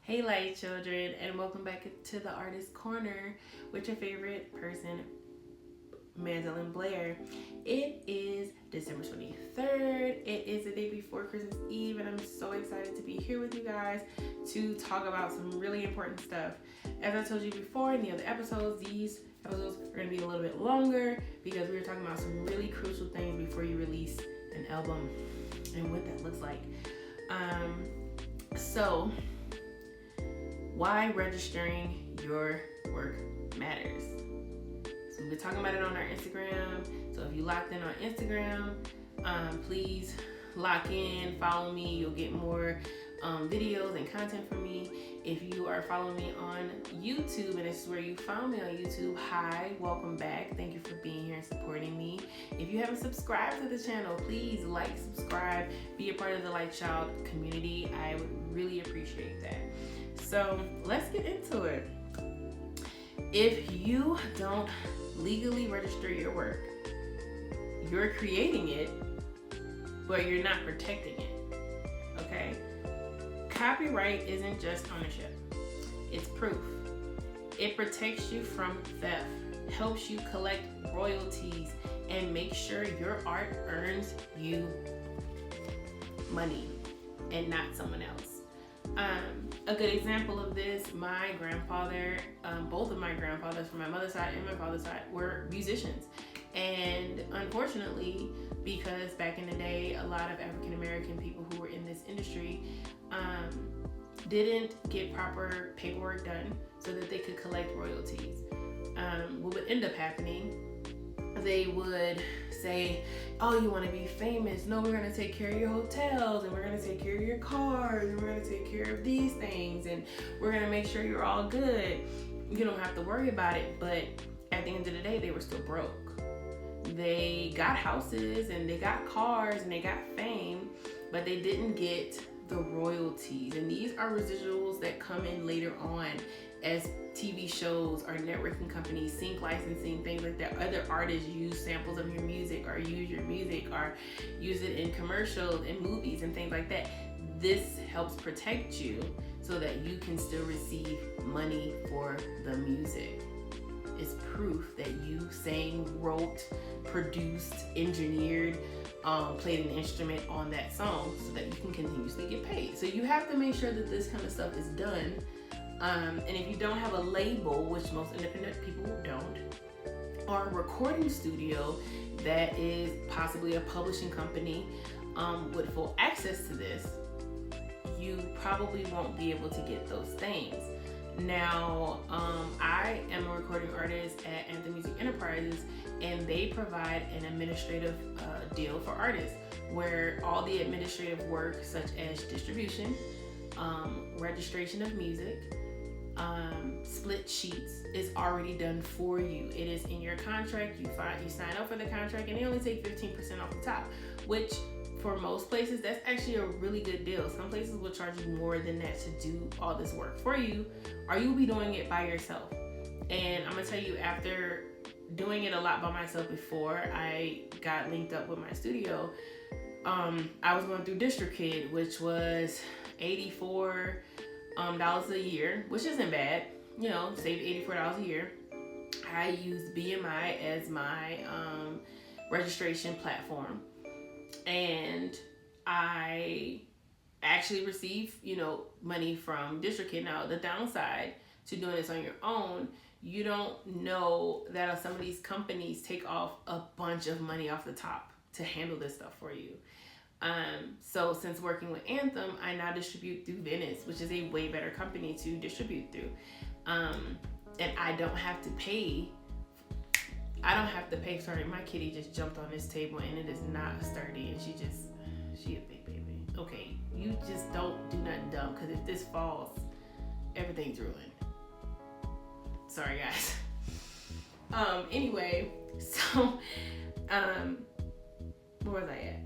Hey light children, and welcome back to the Artist Corner with your favorite person, Mandolin Blair. It is December 23rd. It is the day before Christmas Eve, and I'm so excited to be here with you guys to talk about some really important stuff. As I told you before in the other episodes, these episodes are going to be a little bit longer because we were talking about some really crucial things before you release an album and what that looks like. So why registering your work matters. So we've been talking about it on our Instagram. So if you locked in on Instagram, please lock in, follow me. You'll get more videos and content from me. If you are following me on YouTube, and this is where you found me on YouTube, hi, welcome back. Thank you for being here and supporting me. If you haven't subscribed to the channel, please like, subscribe, be a part of the Light Child community. I would really appreciate that. So let's get into it. If you don't legally register your work, you're creating it, but you're not protecting it, okay? Copyright isn't just ownership, it's proof. It protects you from theft, helps you collect royalties, and make sure your art earns you money and not someone else. A good example of this, my grandfather, both of my grandfathers from my mother's side and my father's side were musicians. And unfortunately, because back in the day, a lot of African American people who were in this industry didn't get proper paperwork done so that they could collect royalties. What would end up happening, they would say, oh, you want to be famous? No, we're going to take care of your hotels, and we're going to take care of your cars, and we're going to take care of these things, and we're going to make sure you're all good. You don't have to worry about it. But at the end of the day, they were still broke. They got houses, and they got cars, and they got fame, but they didn't get the royalties. And these are residuals that come in later on as TV shows or networking companies, sync licensing, things like that. Other artists use samples of your music or use your music or use it in commercials and movies and things like that. This helps protect you so that you can still receive money for the music. It's proof that you sang, wrote, produced, engineered, played an instrument on that song so that you can continuously get paid. So you have to make sure that this kind of stuff is done. And if you don't have a label, which most independent people don't, or a recording studio that is possibly a publishing company with full access to this, you probably won't be able to get those things. Now, I am a recording artist at Anthem Music Enterprises, and they provide an administrative deal for artists where all the administrative work, such as distribution, registration of music, split sheets, is already done for you. It is in your contract. You sign up for the contract, and they only take 15% off the top, which for most places, that's actually a really good deal. Some places will charge you more than that to do all this work for you, or you'll be doing it by yourself. And I'm gonna tell you, after doing it a lot by myself before I got linked up with my studio, I was going through DistroKid, which was $84 a year, which isn't bad. You know, save $84 a year. I used BMI as my registration platform, and I actually receive, money from DistroKid. Now, the downside to doing this on your own, you don't know that some of these companies take off a bunch of money off the top to handle this stuff for you. So since working with Anthem, I now distribute through Venice, which is a way better company to distribute through. And I don't have to pay, sorry, my kitty just jumped on this table and it is not sturdy, and she a big baby. Okay, you just don't do nothing dumb, because if this falls, everything's ruined. Sorry guys. Anyway, so, where was I at?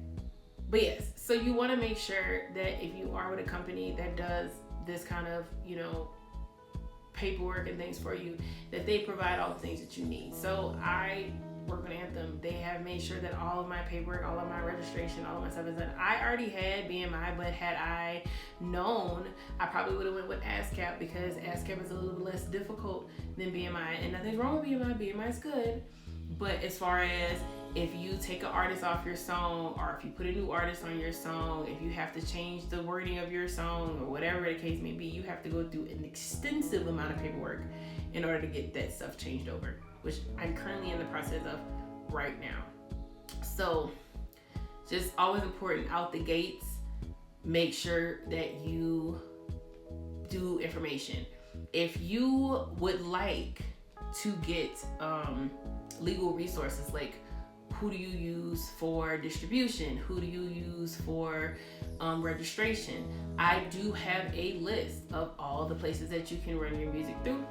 But yes, so you want to make sure that if you are with a company that does this kind of, paperwork and things for you, that they provide all the things that you need. So I work on Anthem, they have made sure that all of my paperwork, all of my registration, all of my stuff is done. I already had BMI, but had I known, I probably would have went with ASCAP, because ASCAP is a little less difficult than BMI. And nothing's wrong with BMI. BMI is good. But as far as if you take an artist off your song, or if you put a new artist on your song, if you have to change the wording of your song, or whatever the case may be, you have to go through an extensive amount of paperwork in order to get that stuff changed over, which I'm currently in the process of right now. So just always important out the gates, make sure that you do information. If you would like to get legal resources, like who do you use for distribution, who do you use for registration, I do have a list of all the places that you can run your music through,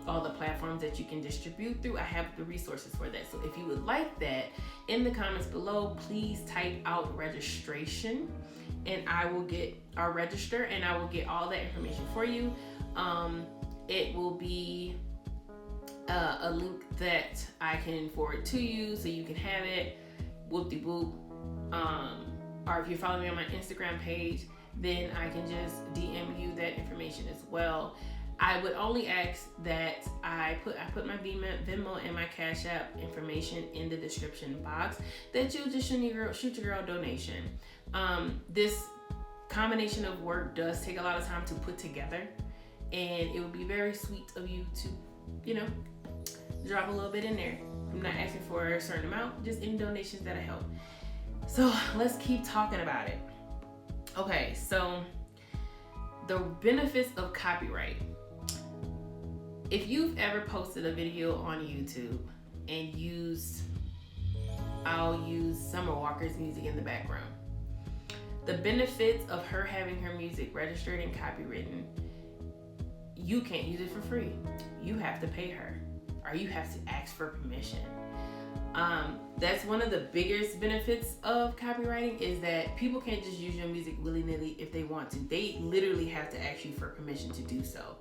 all the platforms that you can distribute through. I have the resources for that. So if you would like that, in the comments below, please type out registration, and I will get our register, and I will get all that information for you. It will be a link that I can forward to you so you can have it, whoop-de-whoop. Or if you're following me on my Instagram page, then I can just DM you that information as well. I would only ask that I put my Venmo and my Cash App information in the description box, that you just shoot your girl donation. This combination of work does take a lot of time to put together, and it would be very sweet of you to, drop a little bit in there. I'm not asking for a certain amount, just any donations that'll help. So let's keep talking about it. Okay, so the benefits of copyright. If you've ever posted a video on YouTube and I'll use Summer Walker's music in the background. The benefits of her having her music registered and copywritten, you can't use it for free. You have to pay her, or you have to ask for permission. That's one of the biggest benefits of copywriting, is that people can't just use your music willy-nilly if they want to. They literally have to ask you for permission to do so.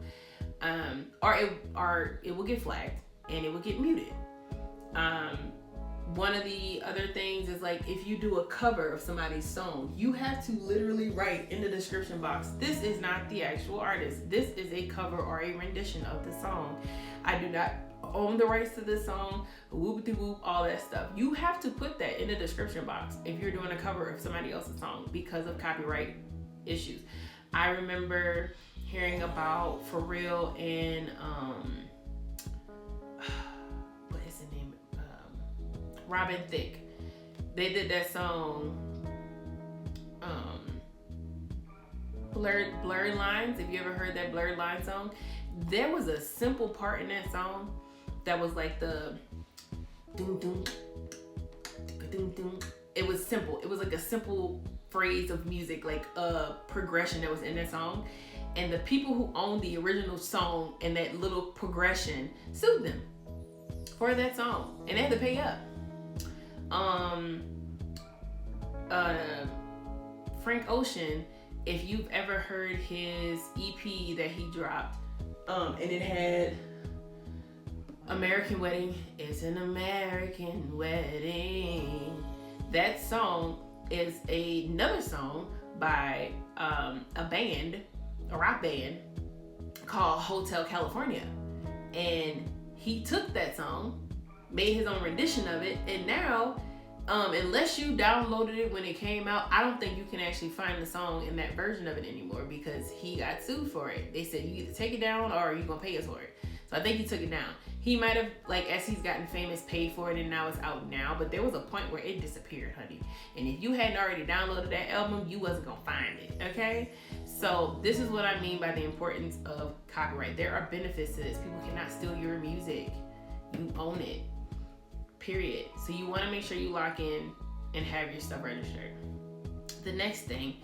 Or it will get flagged and it will get muted. One of the other things is, like, if you do a cover of somebody's song, you have to literally write in the description box, this is not the actual artist. This is a cover or a rendition of the song. I do not own the rights to this song, whoop-de-whoop, all that stuff. You have to put that in the description box if you're doing a cover of somebody else's song, because of copyright issues. I remember hearing about Pharrell and what is the name? Robin Thicke. They did that song, Blurred Lines. Have you ever heard that Blurred Lines song? There was a simple part in that song that was like the doom doom doom doom. It was simple. It was like a simple phrase of music, like a progression that was in that song. And the people who owned the original song and that little progression sued them for that song, and they had to pay up. Frank Ocean, if you've ever heard his EP that he dropped, and it had American Wedding, it's an American wedding. That song is another song by a rock band called Hotel California. And he took that song, made his own rendition of it, and now, unless you downloaded it when it came out, I don't think you can actually find the song in that version of it anymore, because he got sued for it. They said, you either take it down or you're gonna pay us for it. So I think he took it down. He might have, like, as he's gotten famous, paid for it, and now it's out now, but there was a point where it disappeared, honey. And if you hadn't already downloaded that album, you wasn't gonna find it, okay? So this is what I mean by the importance of copyright. There are benefits to this. People cannot steal your music. You own it, period. So you wanna make sure you lock in and have your stuff registered. The next thing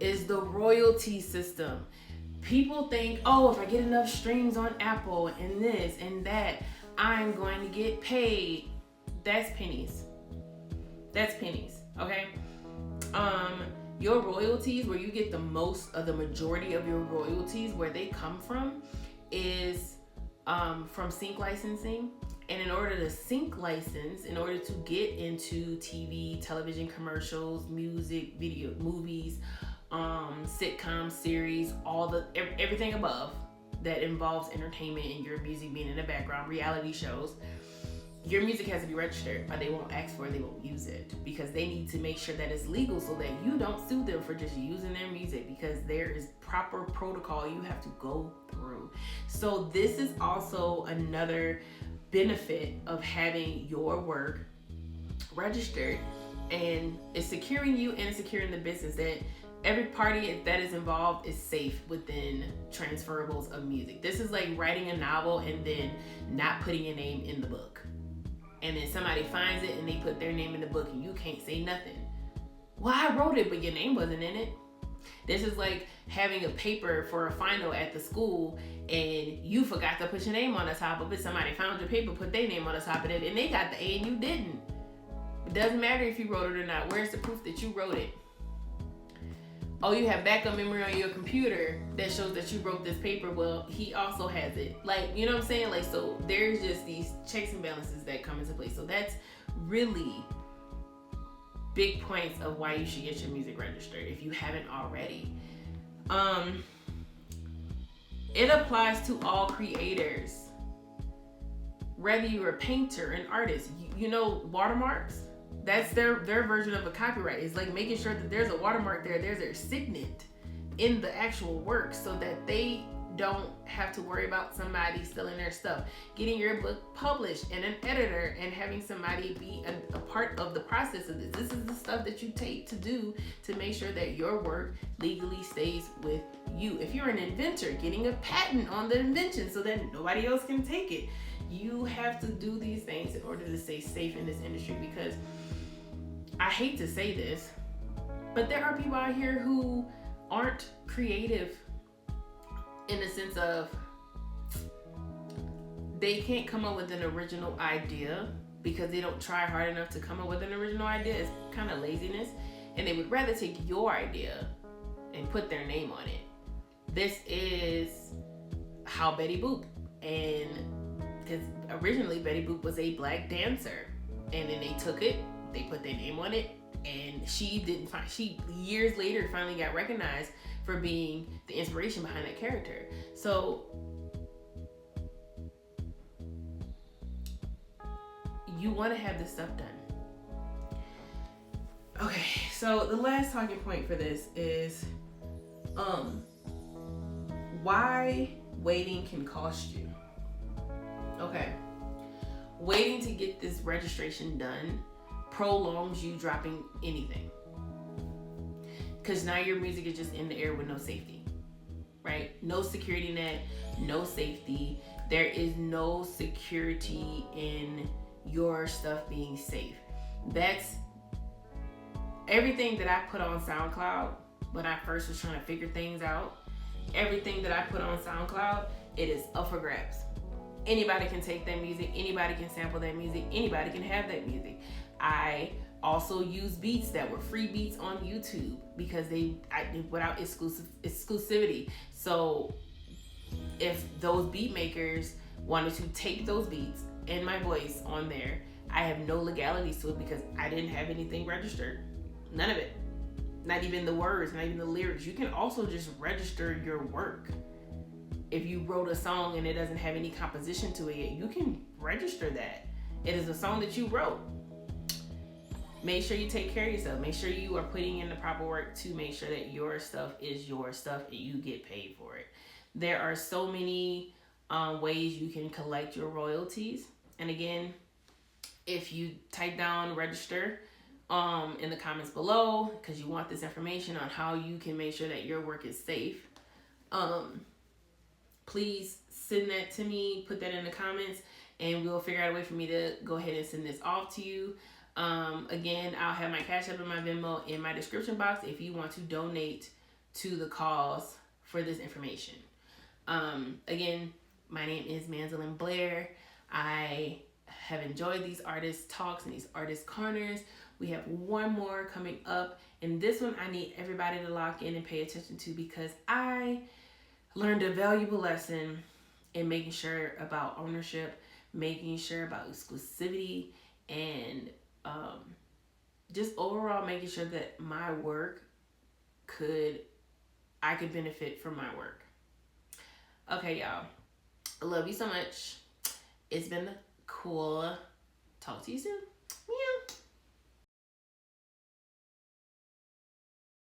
is the royalty system. People think, oh, if I get enough streams on Apple and this and that, I'm going to get paid. That's pennies. That's pennies, okay? Your royalties, where you get the most of the majority of your royalties, where they come from, is from sync licensing And in order to sync license, in order to get into TV, television commercials, music, video, movies, sitcom series, everything above that involves entertainment and your music being in the background, reality shows, your music has to be registered, or they won't ask for it, they won't use it, because they need to make sure that it's legal so that you don't sue them for just using their music, because there is proper protocol you have to go through. So this is also another benefit of having your work registered, and it's securing you and it's securing the business, that every party that is involved is safe within transferables of music. This is like writing a novel and then not putting your name in the book, and then somebody finds it and they put their name in the book and you can't say nothing. Well, I wrote it, but your name wasn't in it. This is like having a paper for a final at the school and you forgot to put your name on the top of it. Somebody found your paper, put their name on the top of it, and they got the A and you didn't. It doesn't matter if you wrote it or not. Where's the proof that you wrote it? Oh, you have backup memory on your computer that shows that you wrote this paper. Well, he also has it. Like, you know what I'm saying? Like, so there's just these checks and balances that come into play. So that's really big points of why you should get your music registered if you haven't already. It applies to all creators, whether you're a painter, an artist. You know, watermarks, that's their version of a copyright. It's like making sure that there's a watermark there, there's their signet in the actual work, so that they don't have to worry about somebody stealing their stuff. Getting your book published and an editor and having somebody be a part of the process of this. This is the stuff that you take to do to make sure that your work legally stays with you. If you're an inventor, getting a patent on the invention so that nobody else can take it. You have to do these things in order to stay safe in this industry, because I hate to say this, but there are people out here who aren't creative in the sense of they can't come up with an original idea because they don't try hard enough to come up with an original idea. It's kind of laziness, and they would rather take your idea and put their name on it. This is how Betty Boop, and because originally Betty Boop was a black dancer, and then they took it, they put their name on it, and she years later finally got recognized for being the inspiration behind that character. So you want to have this stuff done. Okay, so the last talking point for this is why waiting can cost you. Okay, waiting to get this registration done prolongs you dropping anything, because now your music is just in the air with no safety, right? No security net, no safety. There is no security in your stuff being safe. That's everything that I put on SoundCloud when I first was trying to figure things out. Everything that I put on SoundCloud, it is up for grabs. Anybody can take that music, anybody can sample that music, anybody can have that music. I also use beats that were free beats on YouTube because without exclusivity. So if those beat makers wanted to take those beats and my voice on there, I have no legalities to it because I didn't have anything registered. None of it. Not even the words, not even the lyrics. You can also just register your work. If you wrote a song and it doesn't have any composition to it yet, you can register that. It is a song that you wrote. Make sure you take care of yourself. Make sure you are putting in the proper work to make sure that your stuff is your stuff and you get paid for it. There are so many ways you can collect your royalties. And again, if you type down register in the comments below, because you want this information on how you can make sure that your work is safe, please send that to me, put that in the comments, and we'll figure out a way for me to go ahead and send this off to you. Again, I'll have my Cash App and my Venmo in my description box if you want to donate to the cause for this information. Again, my name is Manzelyn Blair. I have enjoyed these artist talks and these artist corners. We have one more coming up, and this one I need everybody to lock in and pay attention to, because I learned a valuable lesson in making sure about ownership, making sure about exclusivity, and just overall making sure that my work I could benefit from my work. Okay, y'all. I love you so much. It's been cool. Talk to you soon. Meow.